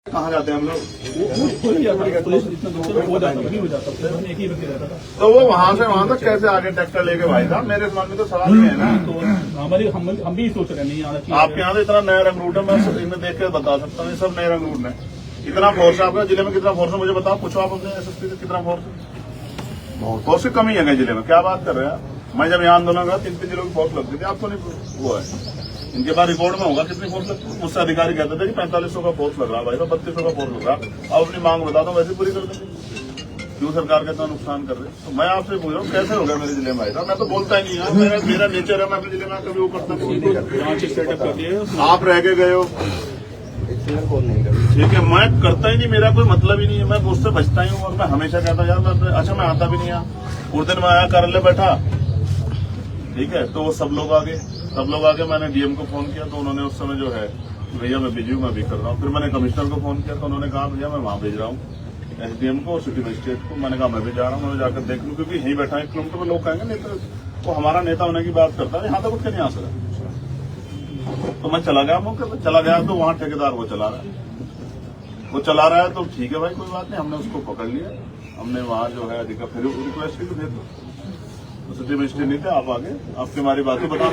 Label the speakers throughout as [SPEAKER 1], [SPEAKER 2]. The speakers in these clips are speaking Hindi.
[SPEAKER 1] कहाँ जाते हैं हम लोग? तो वो वहाँ से वहाँ तक कैसे आगे ट्रैक्टर लेके भाई साहब? मेरे मन में तो सवाल ये है ना।
[SPEAKER 2] तो हम भी सोच रहे हैं नहीं आना चाहिए।
[SPEAKER 1] आपके यहाँ तो इतना नया रंग रूट है, मैं इनमें देख के बता सकता हूँ, सब नए रंग रूट है। इतना फोर्स है आपका जिले में, कितना फोर्स है मुझे बताओ, पूछो आप अपने एसएसपी से कितना फोर्स है? फोर्स की कमी है जिले में, क्या बात कर रहे हैं? मैं जब यहाँ आंदोलन का 3-3 जिलों की फोर्स लगती थी, आपको नहीं वो है। इनके पास रिकॉर्ड में होगा कितनी फोर्स लगती है। मुझसे अधिकारी कहते थे कि 4500 का फोर्स लग रहा भाई, 3200 का फोर्स लग रहा। अब अपनी मांग बता दो, वैसे पूरी कर देंगे। क्यों सरकार का इतना नुकसान कर रहे हैं? तो मैं आपसे पूछ रहा हूँ कैसे हो गया मेरे जिले में भाई साहब? मैं तो बोलता ही नहीं है, मेरा नेचर है, मैं अपने जिले में कभी वो करता नहीं। आप रह के गए हो, ठीक है, मैं करता ही नहीं, मेरा कोई मतलब ही नहीं है, मैं उससे बचता ही हूँ। और मैं हमेशा कहता हूँ यार मैं अच्छा मैं आता भी नहीं यहाँ। उस दिन मैं आया कार्यालय बैठा, ठीक है, तो वो सब लोग आगे मैंने डीएम को फोन किया तो उन्होंने उस समय जो है भैया मैं बिजी हूँ, मैं भी कर रहा हूँ। फिर मैंने कमिश्नर को फोन किया तो उन्होंने कहा भैया मैं वहाँ भेज रहा हूँ एसडीएम को और सिटी मजिस्ट्रेट को। मैंने कहा मैं भी जा रहा हूँ, मैं जाकर देख लूँ, क्योंकि यहीं बैठा 1 किलोमीटर में लोग कहेंगे नहीं तो वो हमारा नेता होने की बात करता है, यहाँ तक उठ के नहीं आ सकता। तो मैं चला गया मौके पर, चला गया तो वहाँ ठेकेदार वो चला रहा है तो ठीक है भाई कोई बात नहीं, हमने उसको पकड़ लिया। हमने वहाँ जो है अधिकार फिर रिक्वेस्ट की तो भेज दो, सिटी मजिस्ट्रेट नहीं थे, आप आगे आपकी हमारी बातें बता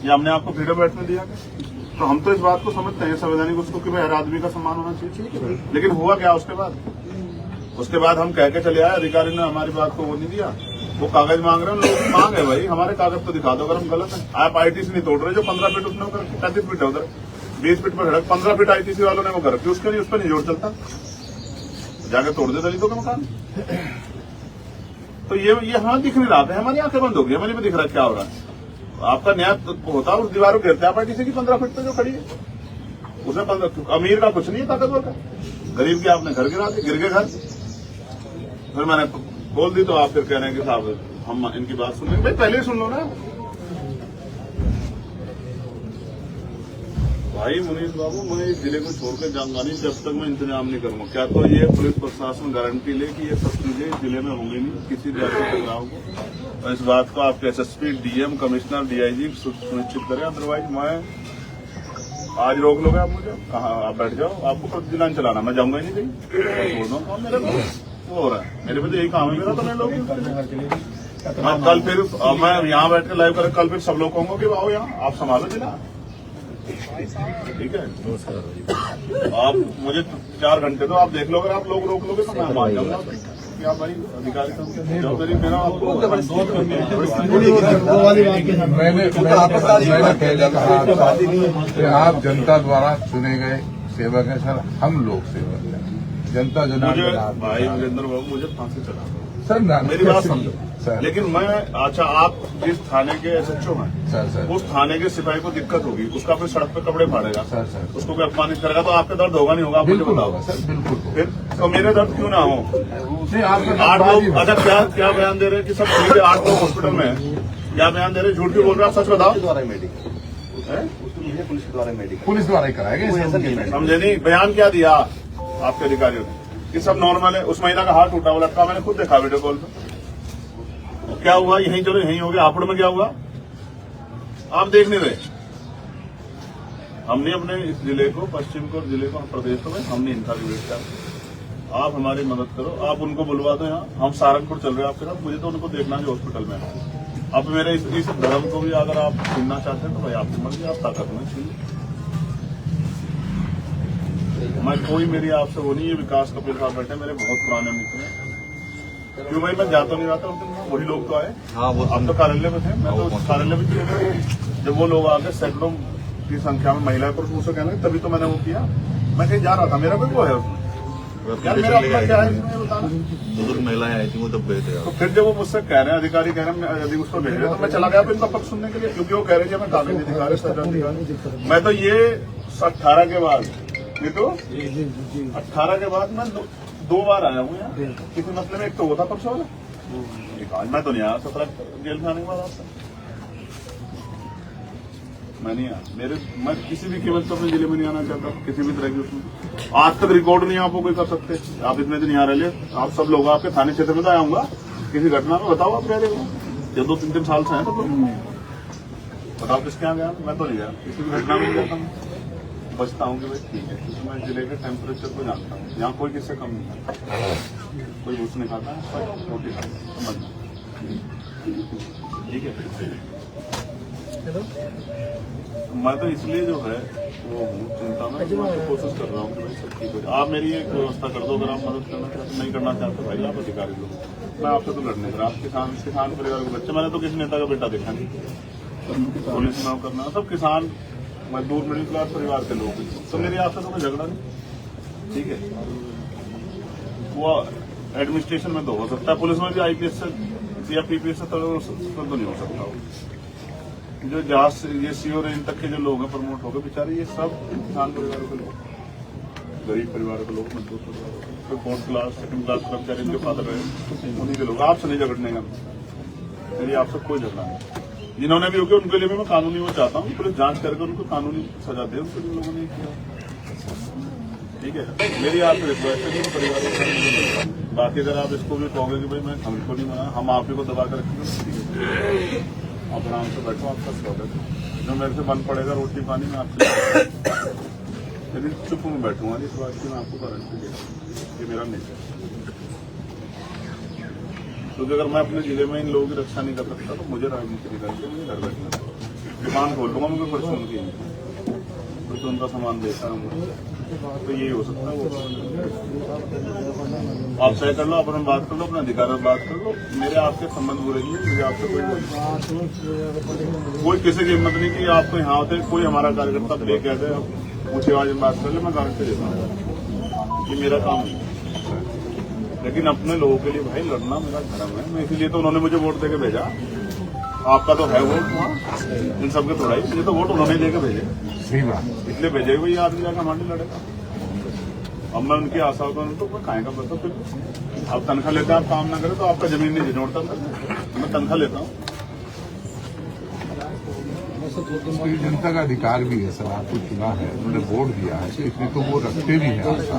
[SPEAKER 1] या हमने आपको फ्रीडम बैठने दिया। तो हम तो इस बात को समझते हैं संवैधानिक उसको कि भाई हर आदमी का सम्मान होना चाहिए, लेकिन हुआ क्या उसके बाद हम कह के चले आए, अधिकारी ने हमारी बात को वो नहीं दिया। वो कागज मांग रहे हैं, लोग मांग है भाई, हमारे कागज तो दिखा दो अगर हम गलत है। आप आईटीसी नहीं तोड़ रहे, जो 15 फीट उसने उधर 35 फीट है, उधर 20 फीट पर सड़क, 15 फीट आईटीसी वालों ने वो कर रखी, उसके लिए उस पर नहीं जोड़ चलता, जाके तोड़ दे दलितों का मकान। तो ये हमें दिख नहीं रहा था, हमारी आंखें बंद हो गई, हमें भी दिख रहा है क्या हो रहा है। आपका न्याय होता है उस दीवार को गिरते आप आईटीसी की 15 फीट पे जो खड़ी है, उसमें अमीर का कुछ नहीं है, ताकतवर का, गरीब के आपने घर गिरा दिए, गिर गए घर। फिर मैंने बोल दी तो आप फिर कह रहे हैं कि साहब हम इनकी बात सुन लेंगे। भाई पहले ही सुन लो ना भाई। मुनीष बाबू मैं इस जिले को छोड़कर जाऊंगा नहीं जब तक मैं इंतजाम नहीं करूंगा। क्या तो ये पुलिस प्रशासन गारंटी ले कि ये सब चीजें इस जिले में होंगी नहीं किसी जाति टकराव को, और इस बात को आपके एसएसपी, डीएम, कमिश्नर, डीआईजी सुनिश्चित करें। अदरवाइज मैं आज रोक लोगे आप मुझे, कहाँ आप बैठ जाओ, आपको प्रतिदिन चलाना, मैं जाऊंगा ही नहीं कहीं, छोड़ दूंगा। मेरे को वो हो रहा है, मेरे पे तो यही काम है मेरा, तो मैं लोग मैं कल फिर मैं यहाँ बैठ के लाइव कर, कल फिर सब लोग कहूंगा कि आओ यहाँ आप संभालो जिला, ठीक है। आप मुझे 4 घंटे तो आप देख लो, अगर आप लोग रोक लोगे तो मैं मान जाऊंगा क्या भाई अधिकारी जो मेरी मेरा आपको
[SPEAKER 3] आप जनता द्वारा चुने गए सेवक हैं सर, हम लोग सेवक हैं, जनता जनार्दन।
[SPEAKER 1] भाई वीरेंद्र बाबू मुझे फांसी चला
[SPEAKER 3] सर,
[SPEAKER 1] मेरी बात समझो सर, लेकिन मैं अच्छा आप जिस थाने के एसएचओ हैं
[SPEAKER 3] सर,
[SPEAKER 1] उस थाने के सिपाही को दिक्कत होगी, उसका फिर सड़क पे कपड़े फाड़ेगा
[SPEAKER 3] सर,
[SPEAKER 1] उसको भी अपमानित करेगा, तो आपका दर्द होगा नहीं होगा? आप मुझे बताओ
[SPEAKER 3] सर, बिल्कुल।
[SPEAKER 1] फिर तो मेरे दर्द क्यों ना हो?
[SPEAKER 3] नहीं, आप
[SPEAKER 1] 8 लोग अच्छा क्या बयान दे रहे हैं कि सब ठीक है, 8 लोग हॉस्पिटल में है, क्या बयान दे रहे हैं? झूठ क्यों बोल रहे हैं आप? सच बताओ।
[SPEAKER 3] पुलिस द्वारा ही कराया गया,
[SPEAKER 1] समझे नहीं? बयान क्या दिया आपके अधिकारियों ने कि सब नॉर्मल है? उस महिला का हाथ टूटा, वो लटका, मैंने खुद देखा वीडियो कॉल पे। क्या हुआ? यहीं चलो यहीं हो गया। हापुड़ में क्या हुआ आप देख नहीं रहे? हमने अपने इस जिले को, पश्चिम को, जिले को, प्रदेश में हमने इंटरव्यू किया। आप हमारी मदद करो, आप उनको बुलवा दो यहाँ, हम सहारनपुर चल रहे हैं आपके साथ। मुझे तो उनको देखना जो हॉस्पिटल में है। अब मेरे इस धर्म को भी अगर आप छीनना चाहते हैं तो भाई आपकी मर्जी, आप ताकत में छीन। मैं कोई मेरी आपसे वो नहीं है। विकास कपिल साहब बैठे मेरे बहुत पुराने मित्र हैं। क्यों भाई मैं जाता नहीं जाता, वही लोग तो आए। हाँ, वो आप तो कार्यालय में थे, मैं तो कार्यालय में थे। जब वो लोग आगे सैकड़ों की संख्या में महिला पुरुष मुझसे कहने लगे, तभी तो मैंने वो किया। मैं कहीं जा रहा था, मेरा कोई वो है यार, मेरा अपना क्या है बताना। बुजुर्ग महिलाएं आई थी वो तब गए थे। तो फिर जब वो मुझसे कह रहे हैं, अधिकारी कह रहे हैं यदि उसको भेज रहे, तो मैं चला गया इनका पक्ष सुनने के लिए, क्योंकि वो कह रहे थे मैं कागज दिखा रहे। मैं तो ये 18 के बाद, ये तो 18 के बाद मैं 2 बार आया हूँ यहाँ किसी मसले में। एक तो वो था परसों वाला, आज मैं तो नहीं आया 17 जेल में आने के बाद आपसे मैं नहीं आया। मैं किसी भी कीमत पर अपने जिले में नहीं आना चाहता, किसी भी तरह की उसमें। आज तक रिकॉर्ड नहीं आपको कोई कर सकते। आप इतने दिन यहाँ रह ले, आप सब लोग आपके थाने क्षेत्र में तो आया हूँगा किसी घटना में, बताओ आप रह रहे हो जो 2-3 साल से हैं, तो बताओ किसके यहाँ गया? मैं तो नहीं गया किसी भी घटना में, गया था बचता हूँ कि भाई ठीक है, क्योंकि मैं जिले के टेम्परेचर को जानता हूँ। यहाँ कोई किससे कम नहीं खाता, कोई घूस नहीं खाता है, सब रोटी खाता है, समझना ठीक है। मैं तो इसलिए जो है वो हूँ चिंता में, मैं तो कोशिश कर रहा हूँ कि भाई सब ठीक हो जाए। आप मेरी एक व्यवस्था कर दो, अगर आप मदद करना चाहते, नहीं करना चाहते भाई आप अधिकारी लोग, मैं आपसे तो लड़ने कर, आप किसान परिवार के बच्चे, मैंने तो किसी नेता का बेटा देखा नहीं, पुलिस में करना, सब किसान मजदूर मिडिल क्लास परिवार के लोग, तो मेरी आपसे तो कोई झगड़ा नहीं, ठीक है। वो एडमिनिस्ट्रेशन में तो हो सकता है, पुलिस में भी IPS से या PPS से तो नहीं हो सकता। जो जहाज से ये CO रेंज तक के जो लोग हैं प्रमोट हो गए बेचारे, ये सब किसान परिवारों के लोग, गरीब परिवारों के लोग, मजदूर परिवार, कोई 4th क्लास 2nd क्लास कर्मचारी इनके फादर है, उन्हीं के लोग। आपसे नहीं झगड़ने का, मेरी आपसे कोई झगड़ा नहीं। जिन्होंने भी हो गया उनके लिए भी मैं कानूनी वो चाहता हूँ, पुलिस जांच करके उनको कानूनी सजा दे, उनके लिए लोगों ने किया, ठीक है। मेरी आपसे रिक्वेस्ट है कि परिवार को, बाकी अगर आप इसको भी कहोगे कि भाई मैं हमको नहीं मना, हम आप ही को दबा कर रखेंगे, आप आराम से बैठो, आपका स्वागत है। जो मेरे से बन पड़ेगा रोटी पानी में आपसे, लेकिन चुप में बैठूंगा इस बात की, मैं आपको गारंटी दे रहा हूँ, ये मेरा नेचर। क्योंकि अगर मैं अपने जिले में इन लोगों की रक्षा नहीं कर सकता तो मुझे राजनीति नहीं करनी, मुझे घर बैठना, दुकान खोल लूंगा, मुझे परसों की तो उनका सामान देता हूँ, तो यही हो सकता है। वो आप तय कर लो, अपने बात कर लो, अपने अधिकार में बात कर लो, मेरे आपके संबंध बुरे नहीं है, मुझे आपसे कोई किसी की हिम्मत नहीं कि आपको यहाँ होते कोई हमारा कार्यकर्ता लेके आ जाए ऊंची आवाज में बात कर ले, मैं गारंटी देता हूँ ये मेरा काम है। लेकिन अपने लोगों के लिए भाई लड़ना मेरा धर्म है, मैं इसीलिए तो उन्होंने मुझे वोट देके भेजा। आपका तो है वोट वहाँ, इन सबके थोड़ा ही, ये तो वोट उन्होंने देके भेजे,
[SPEAKER 3] सही बात,
[SPEAKER 1] इसलिए भेजे हुए ये आदमी जाकर हमारे लड़ेगा। अब मैं उनकी आशाओं को तो खाएगा पता, फिर आप तनख्वाह लेते हैं, आप काम ना करें तो आपका जमीन नहीं जोड़ता, मैं तनख्वाह लेता हूँ।
[SPEAKER 3] इसलिए जनता का अधिकार भी है सर, आपको चुना है, उन्होंने वोट दिया है, इसलिए तो वो रखते भी हैं आशा।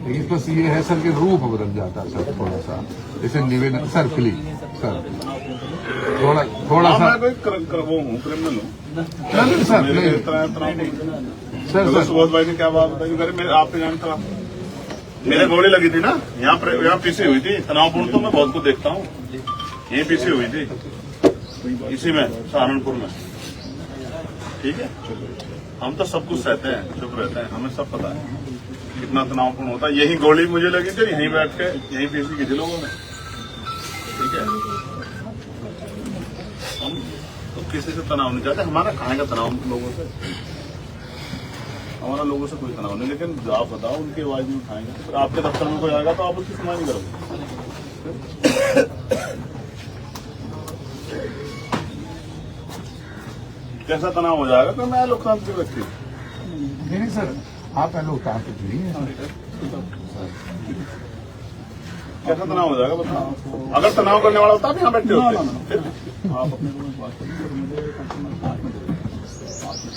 [SPEAKER 3] लेकिन बस ये है सर कि रूप बदल जाता है सर, थोड़ा सा जैसे निवेदन सर प्लीज सर थोड़ा सा
[SPEAKER 1] मैं कोई वो हूँ, क्रिमिनल हूँ
[SPEAKER 3] सर,
[SPEAKER 1] मेरे
[SPEAKER 3] नहीं
[SPEAKER 1] इतना नहीं
[SPEAKER 3] सर
[SPEAKER 1] सुबोध भाई ने क्या बात बताई, मेरे आपने जानता, मेरे गोली लगी थी ना, यहाँ पीसी हुई थी, तनावपूर्ण तो मैं बहुत कुछ देखता हूँ, यही पीसी हुई थी इसी में सहारनपुर में, ठीक है। हम तो सब कुछ सहते हैं, चुप रहते हैं, हमें सब पता है कितना तनावपूर्ण होता है। यही गोली मुझे लगी थी, यहीं बैठ के यहीं पीसी की थी लोगों ने, ठीक है। हम तो किसी से तनाव नहीं चाहते, हमारा कहाँ का तनाव लोगों से, हमारा लोगों से कोई तनाव नहीं। लेकिन आप बताओ उनकी आवाज नहीं उठाएंगे, फिर आपके दफ्तर में कोई आएगा तो आप उसकी सुनवाई नहीं करोगे। कैसा तनाव हो जाएगा? तो मैं लोकतांत्रिक व्यक्ति,
[SPEAKER 3] नहीं सर, आप पहले लोकतांत्रिक नहीं है,
[SPEAKER 1] कैसा तनाव हो जाएगा बताओ? अगर तनाव करने वाला होता आप यहाँ बैठे होते। आप अपने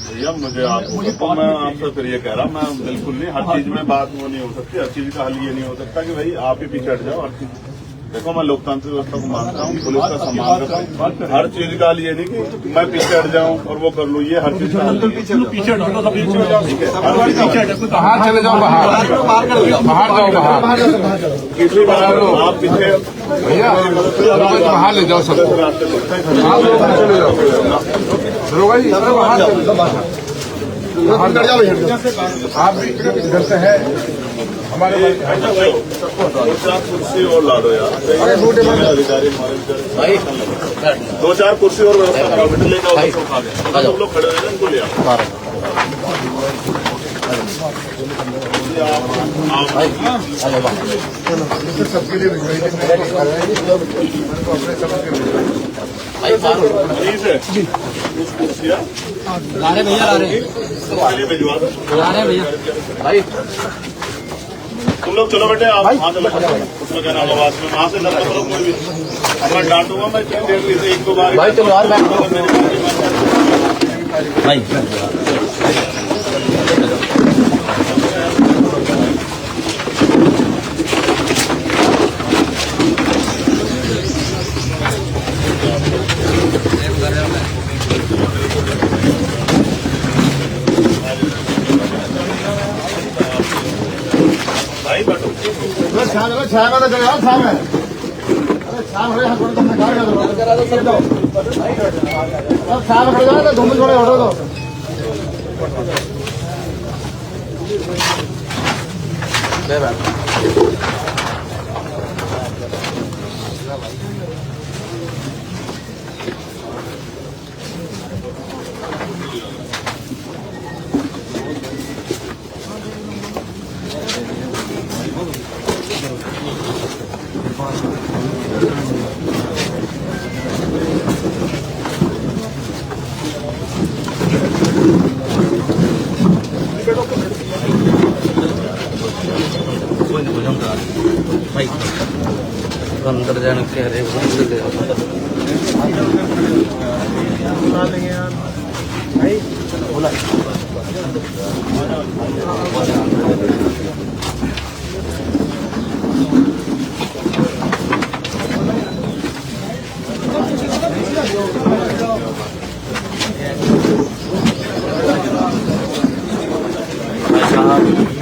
[SPEAKER 1] भैया मुझे तो मैं आपसे फिर ये कह रहा, मैं बिल्कुल नहीं, हर चीज में बात वो नहीं हो सकती, हर चीज का हल ये नहीं हो सकता कि भाई आप ही पीछे हट जाओ। हर चीज देखो, मैं लोकतांत्रिक व्यवस्था को मानता हूँ, पुलिस का सम्मान करता हूँ, हर चीज का हल ये नहीं कि मैं पीछे हट जाऊँ और वो कर लूँ, ये हर चीज का हल नहीं है।
[SPEAKER 2] पीछे हटो,
[SPEAKER 1] ठीक है,
[SPEAKER 3] बाहर चले जाओ, बाहर जाओ, बाहर
[SPEAKER 1] किसी बार आप पीछे
[SPEAKER 3] भैया बाहर ले जाओ सबको, चले जाओ दरोगा जी, बाहर आप भी इधर से है हमारे
[SPEAKER 1] 2-4 कुर्सी और ला दो यार, अधिकारी हमारे 2-4 कुर्सी और व्यवस्था कराओ, बेटे लेकर आओ, सब लोग खड़े रहे उनको ले आओ।
[SPEAKER 3] सबके लिए
[SPEAKER 4] ला रहे भैया, ला रहे
[SPEAKER 1] भिजवा दो,
[SPEAKER 4] ला रहे भैया भाई।
[SPEAKER 1] तुम लोग चलो बेटे, आप वहाँ से उसमें क्या नाम आवाज में वहाँ से लगा करो, कोई भी मैं डांटूंगा, मैं देख ली एक दो बार
[SPEAKER 4] भाई। चलो यार भाई भाई अंदर जाने कह रहे बोला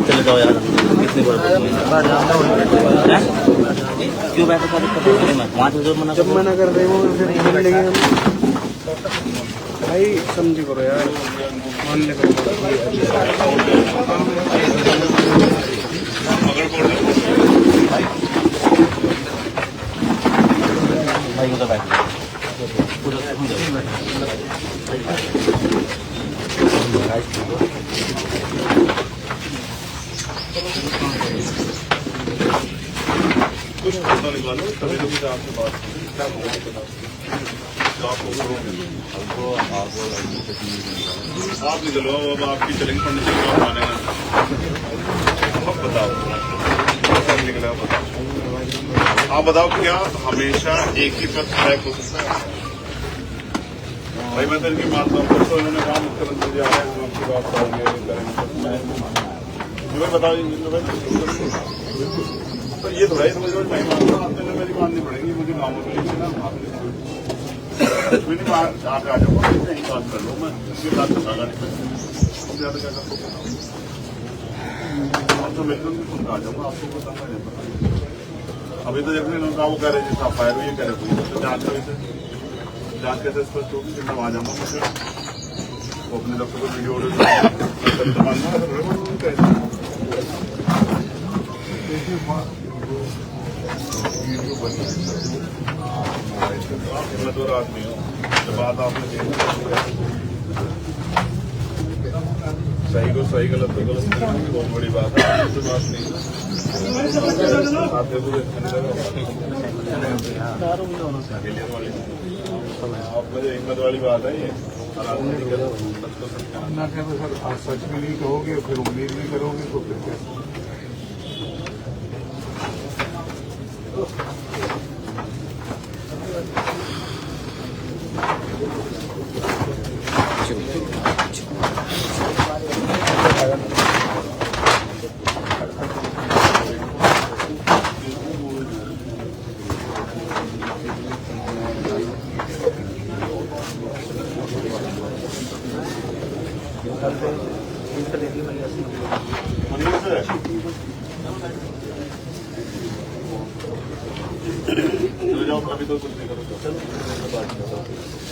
[SPEAKER 4] चले जाओ यार कितनी क्यों बैठे था वहाँ से मना
[SPEAKER 5] जब मना कर रहे हो फिर बोल लेंगे हम भाई समझी करो यार मान ले
[SPEAKER 4] भाई उधर बैठ
[SPEAKER 1] कुछ फोटो निकालो तभी तो मुझे आपसे बात क्या आप निकलो अब आपकी चलेंगे पंडित जी को आने अब बताओ सब निकला बताओ आप बताओ क्या हमेशा एक ही पद ट्रैक हो सकता है भाई मैं तो इनकी बात करता हूँ तो इन्होंने कहा मुख्यमंत्री जी आ रहे हैं हम आपकी बात करेंगे बताओ तो ये थोड़ा ही समझ लो मैं मानता हूँ आपने मेरी माननी पड़ेगी मुझे गाँव के लिए ना आपने नहीं आप आ जाओ यही बात कर लो मैं इसके साथ बतागा नहीं ज्यादा क्या कर आप तो मिलकर खुद आ जाऊंगा आपको बताऊंगा नहीं पता अभी तो देखने लोग वो कह रहे जैसे आप फायर हुई कह रहे तो जांच कैसे जांच कैसे स्पष्ट होगी कि मैं आ जाऊंगा मुझे वो अपने डॉक्टर को वीडियो हिम्मतवर आदमी हो बात आपने सही को सही गलत को गलत बहुत बड़ी बात है तो बात नहीं आप मुझे हिम्मत वाली बात है ये
[SPEAKER 3] ना कहे सर आप सच भी नहीं कहोगे फिर उम्मीद नहीं करोगे तो फिर कैसे
[SPEAKER 1] जाओ अभी तो कुछ नहीं करो चलो सरकार के
[SPEAKER 5] साहब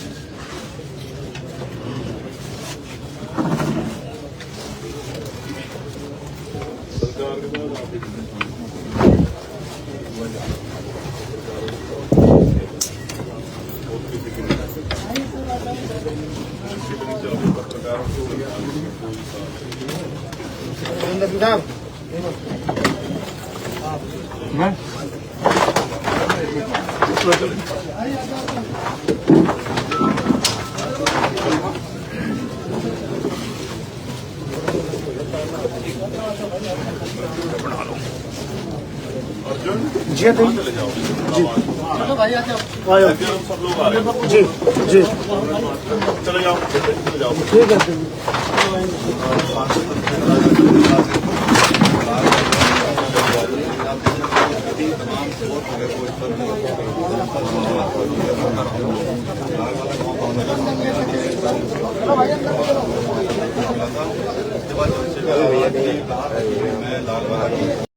[SPEAKER 1] अर्जुन
[SPEAKER 5] जी
[SPEAKER 1] चले जाओ
[SPEAKER 5] चलो भाई आ जाओ
[SPEAKER 1] सब लोग आ रहे हैं
[SPEAKER 5] जी जी
[SPEAKER 1] चले जाओ चले जाओ
[SPEAKER 5] ठीक है
[SPEAKER 1] मैं लाल